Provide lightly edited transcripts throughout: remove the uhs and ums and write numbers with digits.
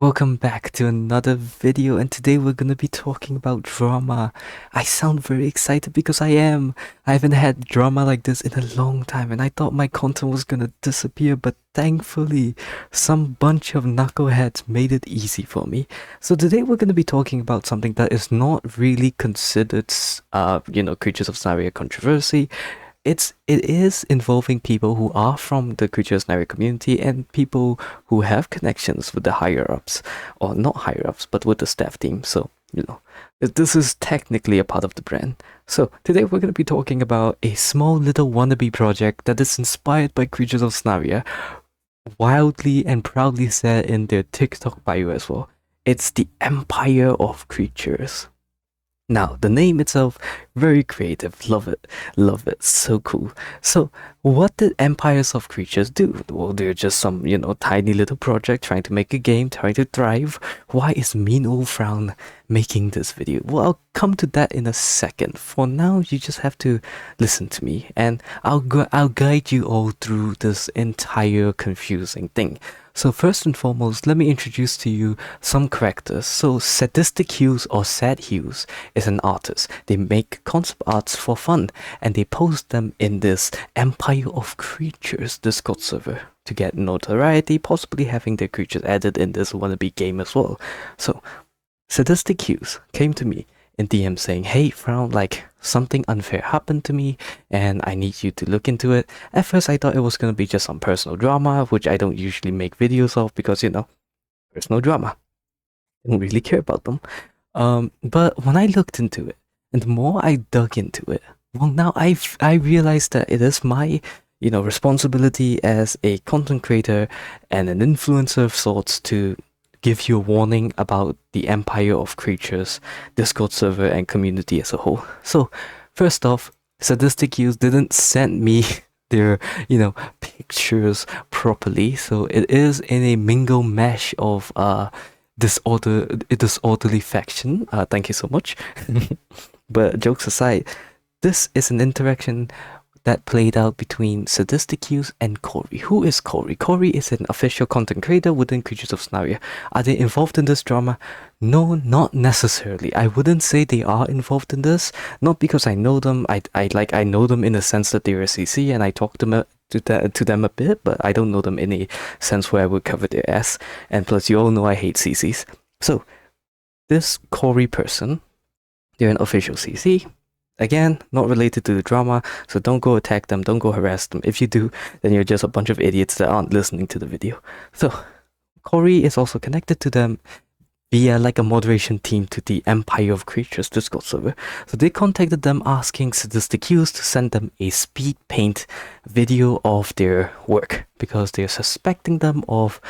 Welcome back to another video, and today we're gonna be talking about drama. I sound very excited because I am. I haven't had drama like this in a long time, and I thought my content was gonna disappear, but thankfully, some bunch of knuckleheads made it easy for me. So today we're gonna be talking about something that is not really considered, Creatures of Sonaria controversy. It is involving people who are from the Creatures Sonaria community and people who have connections with the higher ups, or not higher ups, but with the staff team. So this is technically a part of the brand. So today we're going to be talking about a small little wannabe project that is inspired by Creatures of Sonaria, wildly and proudly said in their TikTok bio as well. It's the Empire of Creatures. Now, the name itself, very creative, love it, so cool. So, what did Empires of Creatures do? Well, they're just some, tiny little project trying to make a game, trying to thrive. Why is Mean Old Frown making this video? Well, I'll come to that in a second. For now, you just have to listen to me, and I'll guide you all through this entire confusing thing. So first and foremost, let me introduce to you some characters. So Sadistic Hughes, or Sad Hughes, is an artist. They make concept arts for fun, and they post them in this Empire of Creatures Discord server to get notoriety, possibly having their creatures added in this wannabe game as well. So Sadistic Hughes came to me in DM saying, "Hey Frown, something unfair happened to me and I need you to look into it." At first I thought it was gonna be just some personal drama, which I don't usually make videos of because, personal drama. I don't really care about them. But when I looked into it, and the more I dug into it, well, now I realized that it is my, responsibility as a content creator and an influencer of sorts to give you a warning about the Empire of Creatures Discord server and community as a whole. So, first off, Sadistic Hughes didn't send me their, pictures properly. So it is in a mingle mesh of disorderly faction. Thank you so much. But jokes aside, this is an interaction that played out between Sadistic Hughes and Corey. Who is Corey? Corey is an official content creator within Creatures of Sonaria. Are they involved in this drama? No, not necessarily. I wouldn't say they are involved in this, not because I know them. I know them in the sense that they're a CC and I talk to them a bit, but I don't know them in a sense where I would cover their ass. And plus, you all know I hate CCs. So, this Corey person, they're an official CC. Again, not related to the drama, so don't go attack them, don't go harass them. If you do, then you're just a bunch of idiots that aren't listening to the video. So, Corey is also connected to them via a moderation team to the Empire of Creatures Discord server. So they contacted them asking Sadistic Hughes to send them a speed paint video of their work because they're suspecting them of,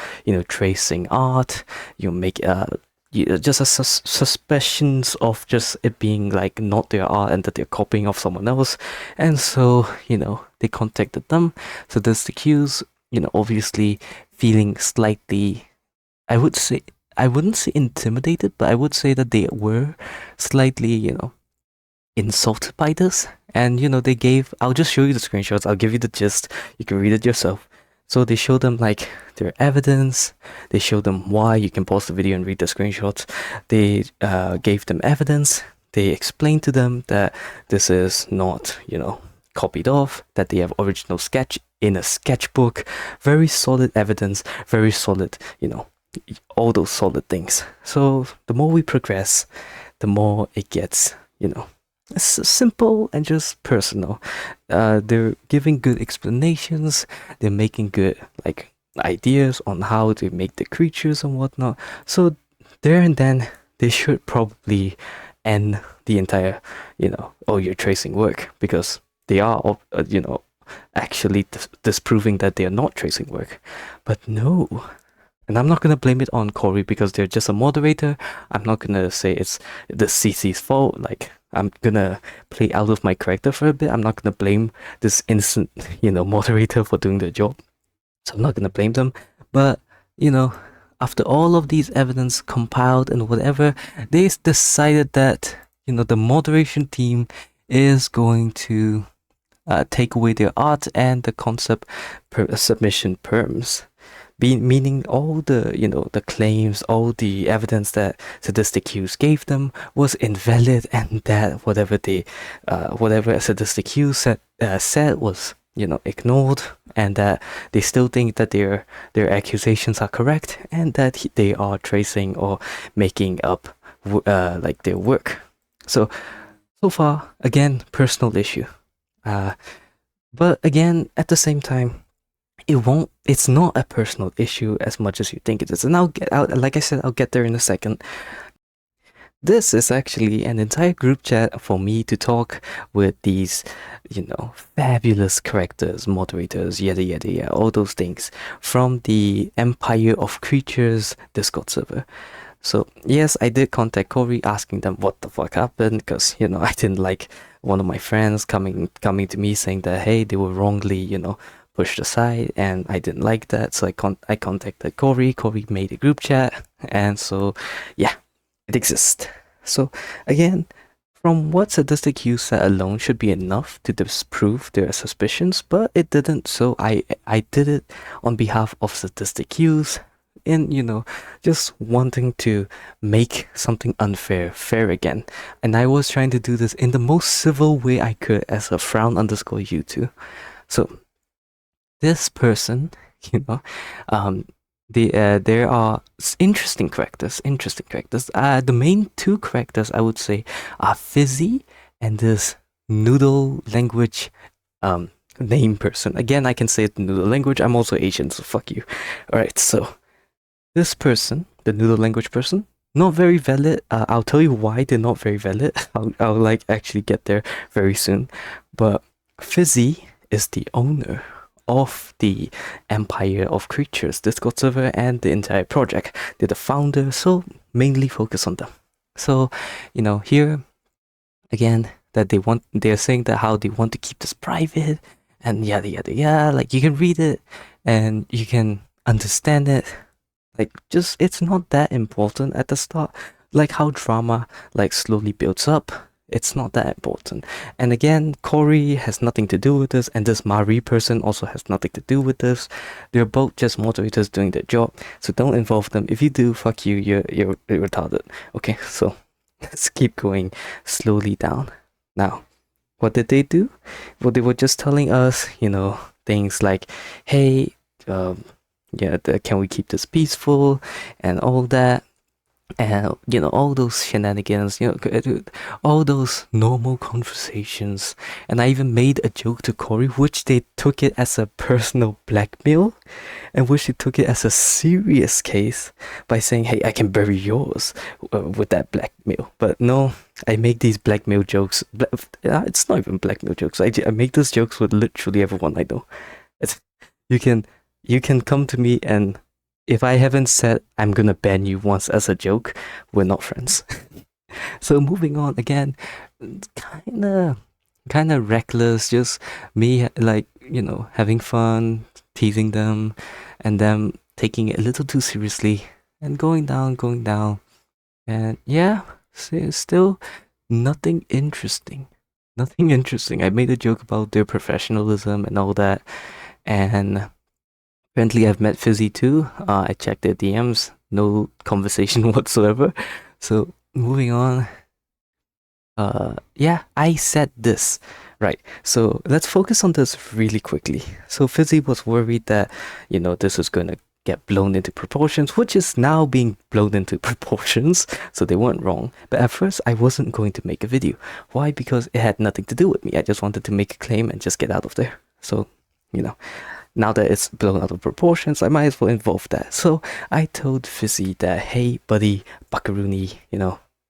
tracing art, just a suspicions of just it being not their art and that they're copying off someone else. And so, they contacted them. So this Hughes, obviously feeling slightly, I wouldn't say intimidated, but I would say that they were slightly, insulted by this. And, I'll just show you the screenshots, I'll give you the gist, you can read it yourself. So they showed them their evidence, they showed them why. You can pause the video and read the screenshots. They gave them evidence, they explained to them that this is not, copied off, that they have original sketch in a sketchbook, very solid evidence, very solid, all those solid things. So the more we progress, the more it gets, it's simple and just personal. They're giving good explanations. They're making good ideas on how to make the creatures and whatnot. So there and then they should probably end the entire, you're tracing work, because they are, actually disproving that they are not tracing work. But no. And I'm not going to blame it on Corey because they're just a moderator. I'm not going to say it's the CC's fault. I'm going to play out of my character for a bit. I'm not going to blame this innocent, moderator for doing their job. So I'm not going to blame them. But, after all of these evidence compiled and whatever, they decided that, the moderation team is going to take away their art and the concept submission perms. meaning all the, the claims, all the evidence that sadistic Hughes gave them was invalid, and that whatever sadistic Hughes said was, ignored, and that they still think that their accusations are correct, and that they are tracing or making up like their work. So far, again, personal issue. But again, at the same time, it's not a personal issue as much as you think it is. And like I said, I'll get there in a second. This is actually an entire group chat for me to talk with these, fabulous characters, moderators, yada yada yada, all those things from the Empire of Creatures Discord server. So yes, I did contact Corey asking them what the fuck happened, because I didn't like one of my friends coming to me saying that, hey, they were wrongly, pushed aside, and I didn't like that. So I contacted Corey. Corey made a group chat, and so yeah, it exists. So again, from what sadistic Hughes said alone should be enough to disprove their suspicions, but it didn't. So I did it on behalf of sadistic Hughes, in just wanting to make something unfair fair again. And I was trying to do this in the most civil way I could as a frown_U2. So this person, there are interesting characters. The main two characters I would say are Fizzy and this noodle language name person. Again, I can say it in noodle language. I'm also Asian, so fuck you. Alright, so this person, the noodle language person, not very valid. I'll tell you why they're not very valid. I'll like actually get there very soon. But Fizzy is the owner of the Empire of Creatures Discord server and the entire project. They're the founder, so mainly focus on them. So, here again, that they're saying that how they want to keep this private and yada yada yada. Like, you can read it and you can understand it. Like, just, it's not that important at the start. Like how drama like slowly builds up. It's not that important. And again, Corey has nothing to do with this, and this Marie person also has nothing to do with this. They're both just moderators doing their job, so don't involve them. If you do, fuck you, you're retarded. Okay, so let's keep going slowly down. Now, what did they do? Well, they were just telling us, things like, hey, can we keep this peaceful and all that. And all those shenanigans, all those normal conversations. And I even made a joke to Corey, which they took it as a personal blackmail, and which they took it as a serious case by saying, hey, I can bury yours with that blackmail. But no, I make these blackmail jokes. It's not even blackmail jokes. I make those jokes with literally everyone I know. You can come to me, and if I haven't said I'm gonna ban you once as a joke, we're not friends. So moving on, again, kinda reckless, just me like, having fun, teasing them, and them taking it a little too seriously, and going down. And yeah, still nothing interesting. I made a joke about their professionalism and all that, and apparently I've met Fizzy too. I checked their DMs, no conversation whatsoever. So moving on. Yeah, I said this. Right, so let's focus on this really quickly. So Fizzy was worried that, this was gonna get blown into proportions, which is now being blown into proportions, so they weren't wrong. But at first, I wasn't going to make a video. Why? Because it had nothing to do with me. I just wanted to make a claim and just get out of there. So, now that it's blown out of proportions, I might as well involve that. So I told Fizzy that, hey, buddy, buckaroony,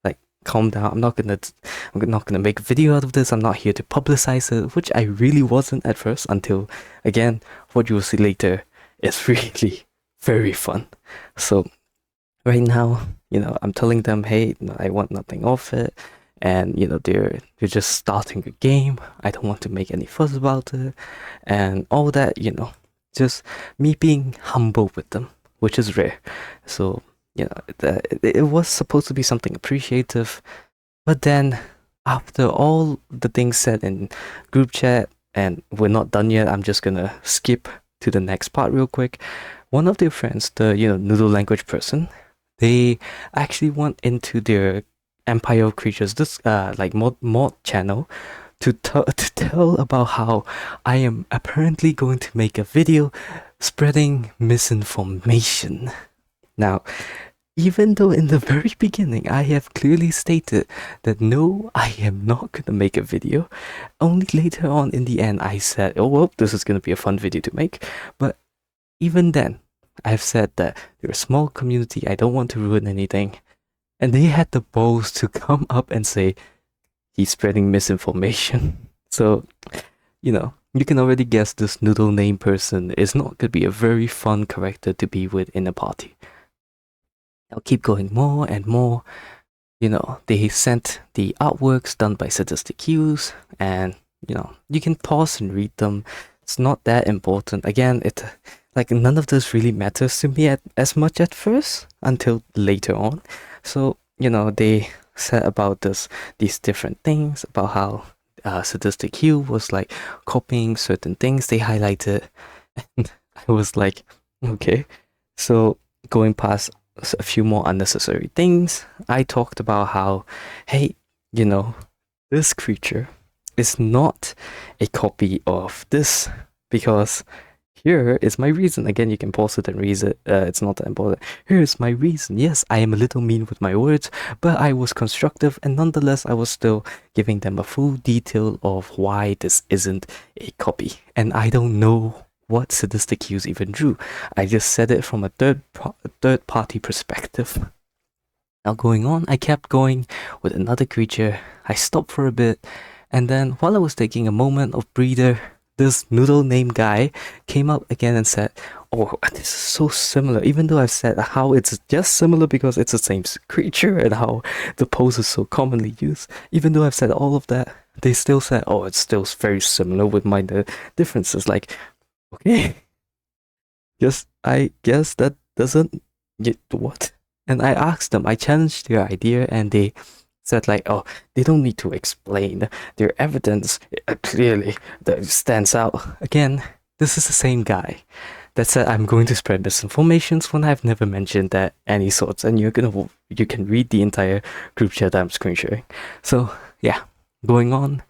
like, calm down. I'm not gonna make a video out of this. I'm not here to publicize it, which I really wasn't at first, until, again, what you will see later is really very fun. So right now, I'm telling them, hey, I want nothing of it. And they're just starting a game. I don't want to make any fuss about it, and all that. Just me being humble with them, which is rare. So it was supposed to be something appreciative, but then after all the things said in group chat, and we're not done yet. I'm just gonna skip to the next part real quick. one of their friends, the noodle language person, they actually went into their Empire of Creatures, this like mod channel, to tell about how I am apparently going to make a video spreading misinformation. Now, even though in the very beginning I have clearly stated that no, I am not gonna make a video, only later on in the end I said, oh well, this is gonna be a fun video to make. But even then, I've said that they're a small community, I don't want to ruin anything. And they had the balls to come up and say, he's spreading misinformation. So, you can already guess this noodle name person is not gonna be a very fun character to be with in a party. I'll keep going more and more. They sent the artworks done by Sadistic Hughes, and you can pause and read them. It's not that important. Again, none of this really matters to me as much at first until later on. So, they said about these different things, about how Sadistic Hugh was like copying certain things they highlighted. And I was like, okay. So going past a few more unnecessary things, I talked about how, hey, this creature is not a copy of this, because here is my reason. Again, you can pause it and read it. It's not that important. Here's my reason. Yes, I am a little mean with my words, but I was constructive, and nonetheless, I was still giving them a full detail of why this isn't a copy. And I don't know what Sadistic Hughes even drew. I just said it from a third party perspective. Now going on, I kept going with another creature. I stopped for a bit, and then while I was taking a moment of breather, this noodle name guy came up again and said, oh, this is so similar, even though I've said how it's just similar because it's the same creature and how the pose is so commonly used. Even though I've said all of that, they still said, oh, it's still very similar with minor differences. Like, okay, I guess that doesn't get what? And I asked them, I challenged their idea, and they said like, oh, they don't need to explain. Their evidence clearly that stands out. Again, this is the same guy that said I'm going to spread misinformations when I've never mentioned that any sorts, and you can read the entire group chat I'm screen sharing. So yeah, going on.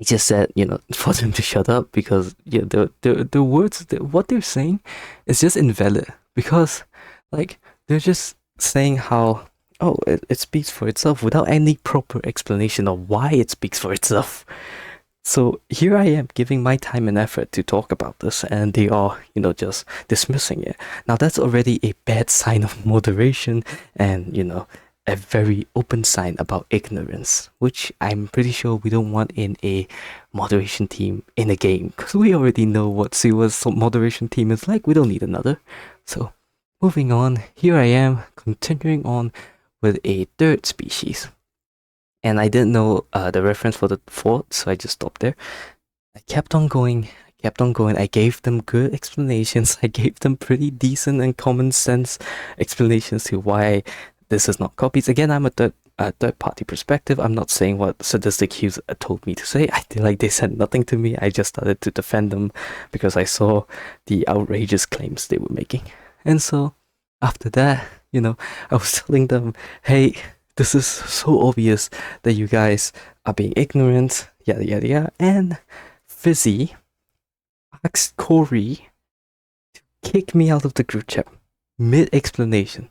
I just said, for them to shut up, because the words, what they're saying is just invalid, because like they're just saying how, oh, it speaks for itself without any proper explanation of why it speaks for itself. So here I am giving my time and effort to talk about this, and they are, just dismissing it. Now that's already a bad sign of moderation, and, a very open sign about ignorance, which I'm pretty sure we don't want in a moderation team in a game, because we already know what Siwa's moderation team is like. We don't need another. So moving on, here I am continuing on with a third species, and I didn't know the reference for the fourth, so I just stopped there. I kept on going. I gave them good explanations. I gave them pretty decent and common sense explanations to why this is not copies. Again, I'm a third party perspective. I'm not saying what Sadistic Hughes told me to say. I feel like they said nothing to me. I just started to defend them because I saw the outrageous claims they were making. And so after that, I was telling them, hey, this is so obvious that you guys are being ignorant, yada yada yada. And Fizzy asked Corey to kick me out of the group chat mid explanation.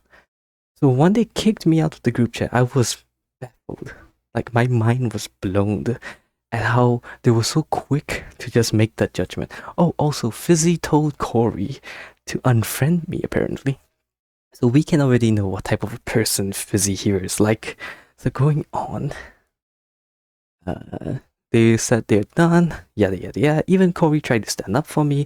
So when they kicked me out of the group chat, I was baffled. Like, my mind was blown at how they were so quick to just make that judgment. Oh, also, Fizzy told Corey to unfriend me, apparently. So we can already know what type of a person Fizzy here is like. So going on, they said they're done, yada yada yada. Even Corey tried to stand up for me.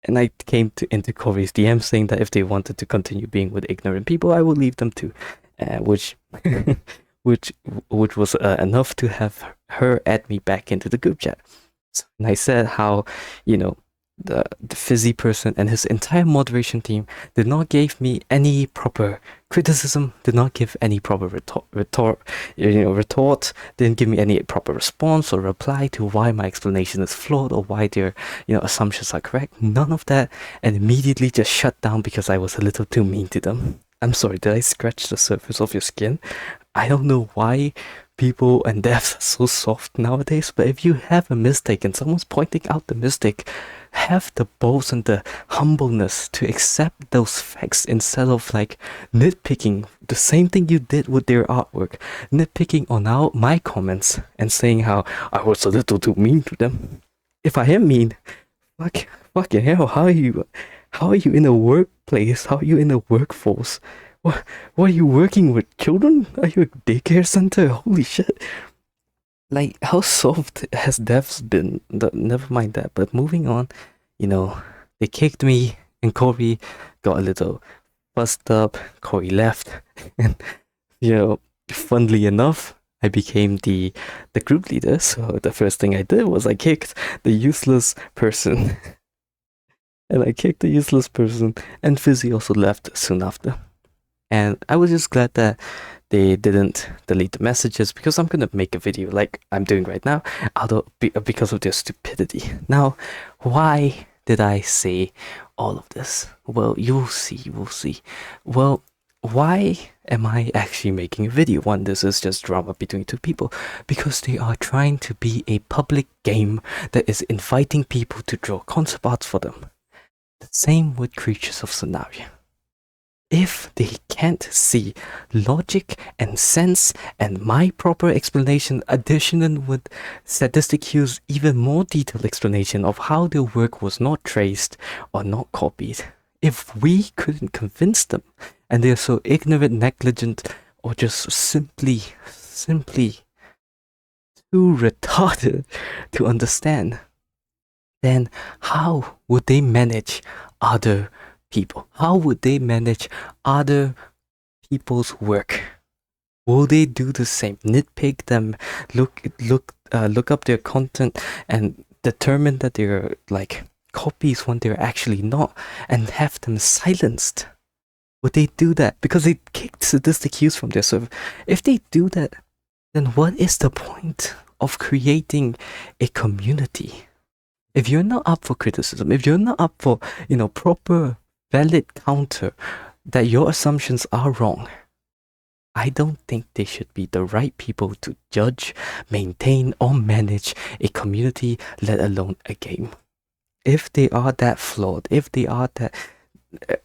And I came into Corey's DM saying that if they wanted to continue being with ignorant people, I would leave them to, which was enough to have her add me back into the group chat. So, and I said how, the fizzy person and his entire moderation team did not give me any proper criticism, did not give any proper retort, didn't give me any proper response or reply to why my explanation is flawed or why their assumptions are correct. None of that, and immediately just shut down because I was a little too mean to them. I'm sorry, did I scratch the surface of your skin? I don't know why people and devs are so soft nowadays, but if you have a mistake and someone's pointing out the mistake, have the balls and the humbleness to accept those facts instead of like nitpicking the same thing you did with their artwork, nitpicking on my comments and saying how I was a little too mean to them. If I am mean, fucking hell, how are you in a workplace? How are you in a workforce? What are you working with? Children? Are you a daycare center? Holy shit. Like, how soft has devs been? Never mind that, but moving on, they kicked me, and Corey got a little fussed up. Corey left, and, funnily enough, I became the group leader, so the first thing I did was I kicked the useless person. And I kicked the useless person, and Fizzy also left soon after. And I was just glad that they didn't delete the messages, because I'm gonna make a video like I'm doing right now because of their stupidity. Now, why did I say all of this? Well, you'll see. Well, why am I actually making a video? One, this is just drama between two people, because they are trying to be a public game that is inviting people to draw concept arts for them. The same with Creatures of Sonaria. If they can't see logic and sense and my proper explanation, additional with sadistic cues, even more detailed explanation of how their work was not traced or not copied, if we couldn't convince them and they're so ignorant, negligent, or just simply too retarded to understand, then how would they manage other people? How would they manage other people's work? Will they do the same? Nitpick them, look up their content and determine that they're like copies when they're actually not, and have them silenced? Would they do that? Because they kicked sadistic cues from their server. If they do that, then what is the point of creating a community? If you're not up for criticism, if you're not up for, proper valid counter that your assumptions are wrong, I don't think they should be the right people to judge, maintain, or manage a community, let alone a game. If they are that flawed, if they are that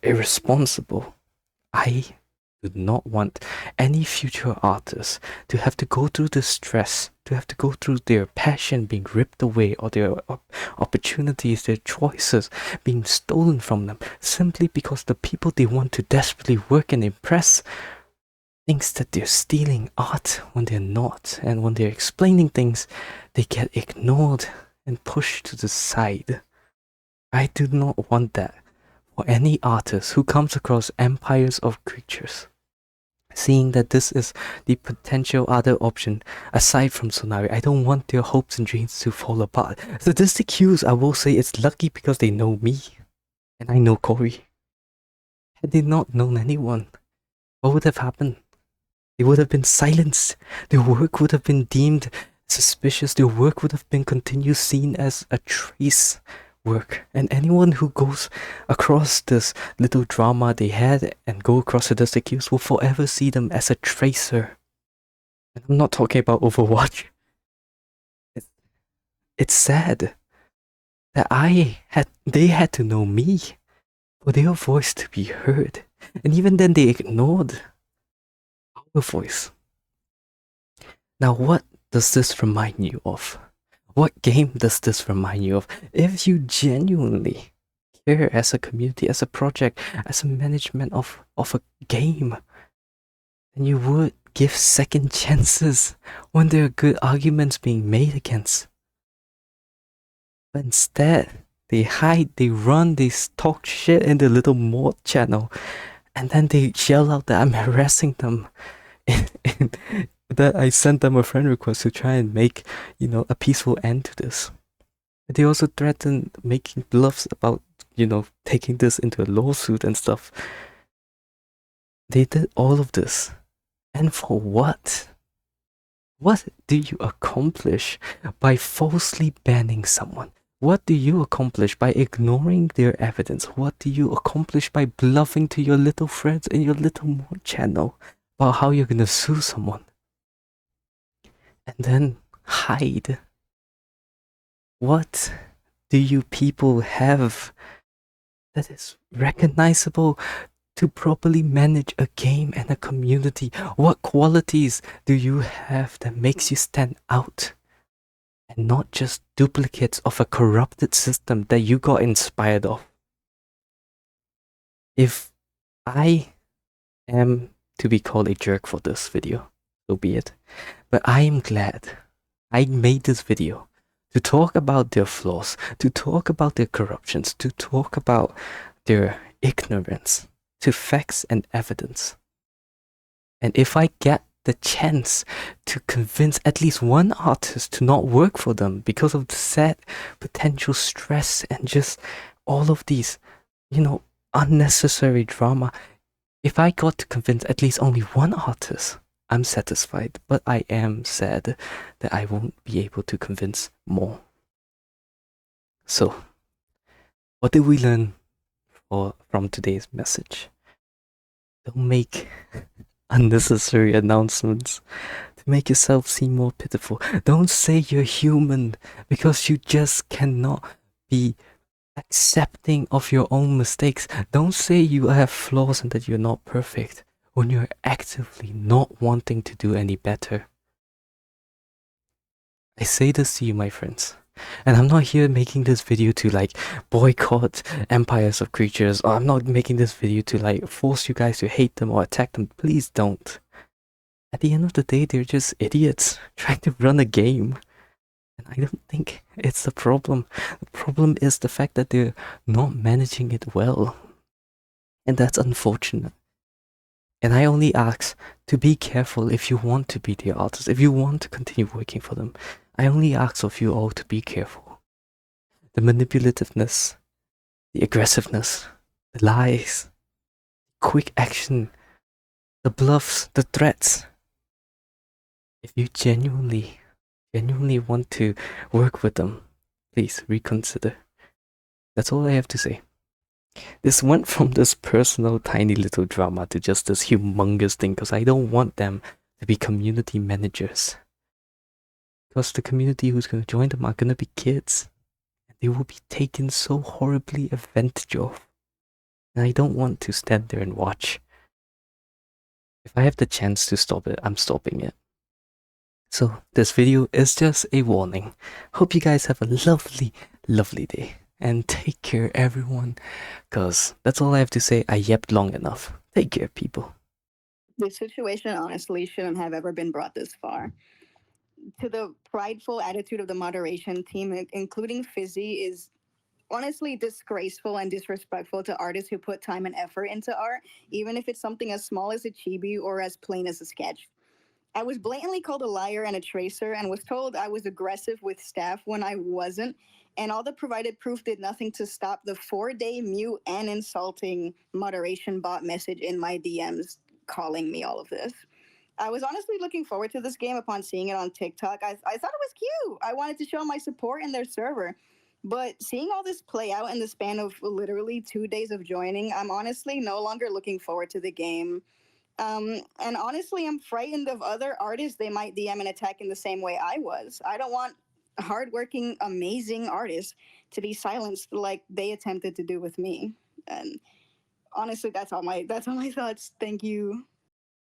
irresponsible, I do not want any future artists to have to go through the stress, to have to go through their passion being ripped away, or their opportunities, their choices being stolen from them, simply because the people they want to desperately work and impress thinks that they're stealing art when they're not, and when they're explaining things, they get ignored and pushed to the side. I do not want that for any artist who comes across empires of creatures. Seeing that this is the potential other option aside from Sonaria, I don't want their hopes and dreams to fall apart. Sadistic cues, I will say it's lucky because they know me, and I know Corey. Had they not known anyone, what would have happened? They would have been silenced. Their work would have been deemed suspicious. Their work would have been continued seen as a trace work, and anyone who goes across this little drama they had and go across sadistic cues will forever see them as a tracer. And I'm not talking about Overwatch. It's sad that they had to know me for their voice to be heard, and even then they ignored our voice. Now, what does this remind you of? What game does this remind you of? If you genuinely care as a community, as a project, as a management of a game, then you would give second chances when there are good arguments being made against. But instead, they hide, they run, they talk shit in the little mod channel, and then they yell out that I'm harassing them. That I sent them a friend request to try and make, a peaceful end to this. They also threatened making bluffs about, taking this into a lawsuit and stuff. They did all of this. And for what? What do you accomplish by falsely banning someone? What do you accomplish by ignoring their evidence? What do you accomplish by bluffing to your little friends in your little mod channel about how you're gonna sue someone? And then hide. What do you people have that is recognizable to properly manage a game and a community? What qualities do you have that makes you stand out and not just duplicates of a corrupted system that you got inspired of? If I am to be called a jerk for this video, so be it. But I am glad I made this video to talk about their flaws, to talk about their corruptions, to talk about their ignorance to facts and evidence. And if I get the chance to convince at least one artist to not work for them because of the sad potential stress and just all of these, unnecessary drama, if I got to convince at least only one artist, I'm satisfied, but I am sad that I won't be able to convince more. So, what did we learn from today's message? Don't make unnecessary announcements to make yourself seem more pitiful. Don't say you're human because you just cannot be accepting of your own mistakes. Don't say you have flaws and that you're not perfect when you're actively not wanting to do any better. I say this to you, my friends. And I'm not here making this video to boycott empires of creatures, or I'm not making this video to force you guys to hate them or attack them. Please don't. At the end of the day, they're just idiots trying to run a game. And I don't think it's the problem. The problem is the fact that they're not managing it well. And that's unfortunate. And I only ask to be careful if you want to be the artist, if you want to continue working for them. I only ask of you all to be careful. The manipulativeness, the aggressiveness, the lies, quick action, the bluffs, the threats. If you genuinely want to work with them, please reconsider. That's all I have to say. This went from this personal tiny little drama to just this humongous thing because I don't want them to be community managers. Because the community who's going to join them are going to be kids. And they will be taken so horribly advantage of. And I don't want to stand there and watch. If I have the chance to stop it, I'm stopping it. So this video is just a warning. Hope you guys have a lovely, lovely day. And take care, everyone. Because that's all I have to say. I yapped long enough. Take care, people. This situation honestly shouldn't have ever been brought this far. To the prideful attitude of the moderation team, including Fizzy, is honestly disgraceful and disrespectful to artists who put time and effort into art, even if it's something as small as a chibi or as plain as a sketch. I was blatantly called a liar and a tracer and was told I was aggressive with staff when I wasn't. And all the provided proof did nothing to stop the 4-day mute and insulting moderation bot message in my DMs calling me all of this. I was honestly looking forward to this game upon seeing it on TikTok. I thought it was cute. I wanted to show my support in their server. But seeing all this play out in the span of literally 2 days of joining, I'm honestly no longer looking forward to the game. And honestly, I'm frightened of other artists they might DM and attack in the same way I was. I don't want hardworking, amazing artists to be silenced like they attempted to do with me. And honestly, that's all my thoughts. Thank you.